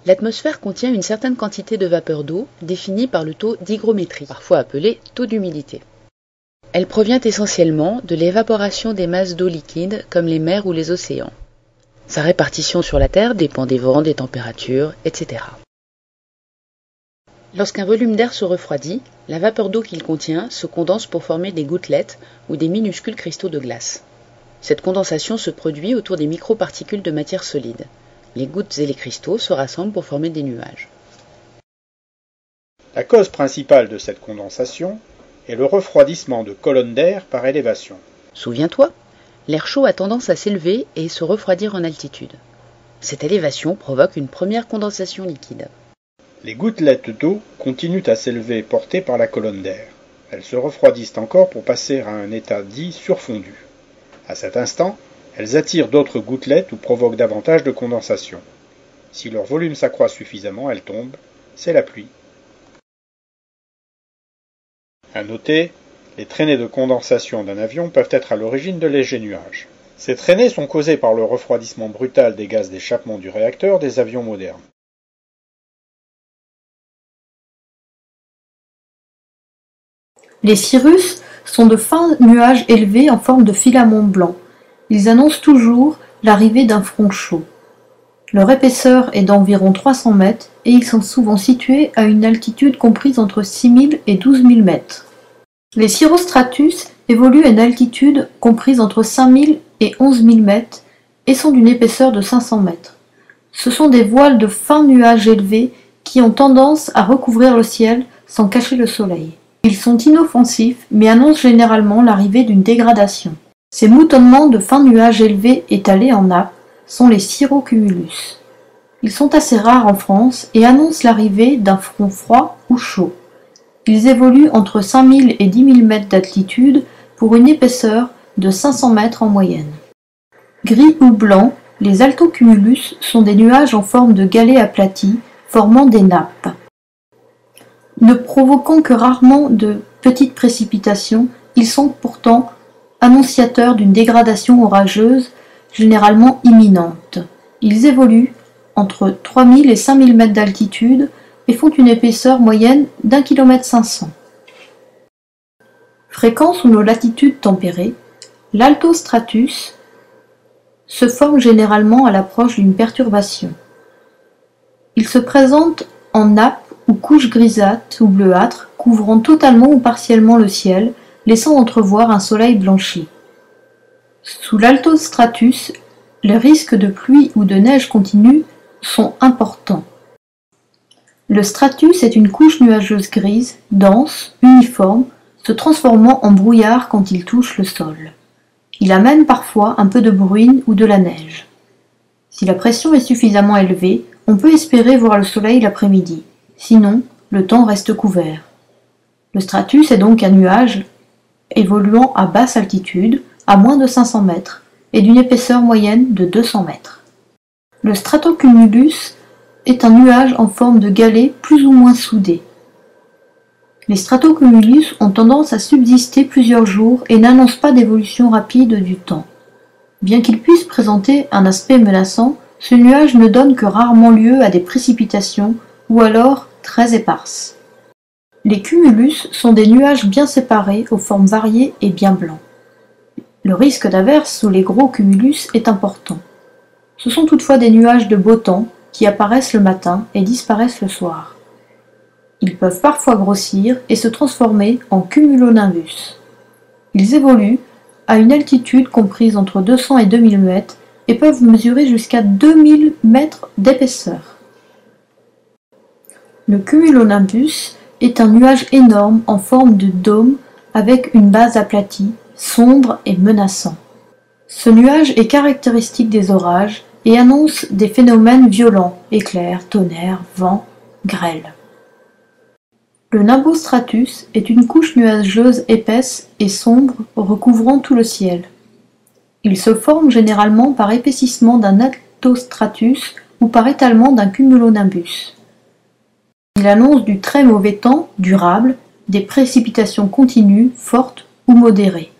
L'atmosphère contient une certaine quantité de vapeur d'eau, définie par le taux d'hygrométrie, parfois appelé taux d'humidité. Elle provient essentiellement de l'évaporation des masses d'eau liquide, comme les mers ou les océans. Sa répartition sur la Terre dépend des vents, des températures, etc. Lorsqu'un volume d'air se refroidit, la vapeur d'eau qu'il contient se condense pour former des gouttelettes ou des minuscules cristaux de glace. Cette condensation se produit autour des microparticules de matière solide. Les gouttes et les cristaux se rassemblent pour former des nuages. La cause principale de cette condensation est le refroidissement de colonnes d'air par élévation. Souviens-toi, l'air chaud a tendance à s'élever et se refroidir en altitude. Cette élévation provoque une première condensation liquide. Les gouttelettes d'eau continuent à s'élever portées par la colonne d'air. Elles se refroidissent encore pour passer à un état dit surfondu. À cet instant, elles attirent d'autres gouttelettes ou provoquent davantage de condensation. Si leur volume s'accroît suffisamment, elles tombent. C'est la pluie. À noter, les traînées de condensation d'un avion peuvent être à l'origine de légers nuages. Ces traînées sont causées par le refroidissement brutal des gaz d'échappement du réacteur des avions modernes. Les cirrus sont de fins nuages élevés en forme de filaments blancs. Ils annoncent toujours l'arrivée d'un front chaud. Leur épaisseur est d'environ 300 mètres et ils sont souvent situés à une altitude comprise entre 6000 et 12 000 mètres. Les cirrostratus évoluent à une altitude comprise entre 5000 et 11 000 mètres et sont d'une épaisseur de 500 mètres. Ce sont des voiles de fins nuages élevés qui ont tendance à recouvrir le ciel sans cacher le soleil. Ils sont inoffensifs mais annoncent généralement l'arrivée d'une dégradation. Ces moutonnements de fins nuages élevés étalés en nappe sont les cirrocumulus. Ils sont assez rares en France et annoncent l'arrivée d'un front froid ou chaud. Ils évoluent entre 5000 et 10 000 mètres d'altitude pour une épaisseur de 500 mètres en moyenne. Gris ou blanc, les altocumulus sont des nuages en forme de galets aplatis formant des nappes. Ne provoquant que rarement de petites précipitations, ils sont pourtant annonciateurs d'une dégradation orageuse généralement imminente. Ils évoluent entre 3000 et 5000 mètres d'altitude et font une épaisseur moyenne d'1,5 km. Fréquents sous nos latitudes tempérées, l'altostratus se forme généralement à l'approche d'une perturbation. Il se présente en nappe ou couche grisâtre ou bleuâtre couvrant totalement ou partiellement le ciel, laissant entrevoir un soleil blanchi. Sous l'altostratus, les risques de pluie ou de neige continue sont importants. Le stratus est une couche nuageuse grise, dense, uniforme, se transformant en brouillard quand il touche le sol. Il amène parfois un peu de bruine ou de la neige. Si la pression est suffisamment élevée, on peut espérer voir le soleil l'après-midi. Sinon, le temps reste couvert. Le stratus est donc un nuage évoluant à basse altitude, à moins de 500 mètres, et d'une épaisseur moyenne de 200 mètres. Le stratocumulus est un nuage en forme de galet plus ou moins soudé. Les stratocumulus ont tendance à subsister plusieurs jours et n'annoncent pas d'évolution rapide du temps. Bien qu'il puisse présenter un aspect menaçant, ce nuage ne donne que rarement lieu à des précipitations ou alors très éparses. Les cumulus sont des nuages bien séparés aux formes variées et bien blancs. Le risque d'averse sous les gros cumulus est important. Ce sont toutefois des nuages de beau temps qui apparaissent le matin et disparaissent le soir. Ils peuvent parfois grossir et se transformer en cumulonimbus. Ils évoluent à une altitude comprise entre 200 et 2000 mètres et peuvent mesurer jusqu'à 2000 mètres d'épaisseur. Le cumulonimbus est un nuage énorme en forme de dôme avec une base aplatie, sombre et menaçant. Ce nuage est caractéristique des orages et annonce des phénomènes violents, éclairs, tonnerres, vents, grêles. Le nimbostratus est une couche nuageuse épaisse et sombre recouvrant tout le ciel. Il se forme généralement par épaississement d'un altostratus ou par étalement d'un cumulonimbus. Il annonce du très mauvais temps durable, des précipitations continues, fortes ou modérées.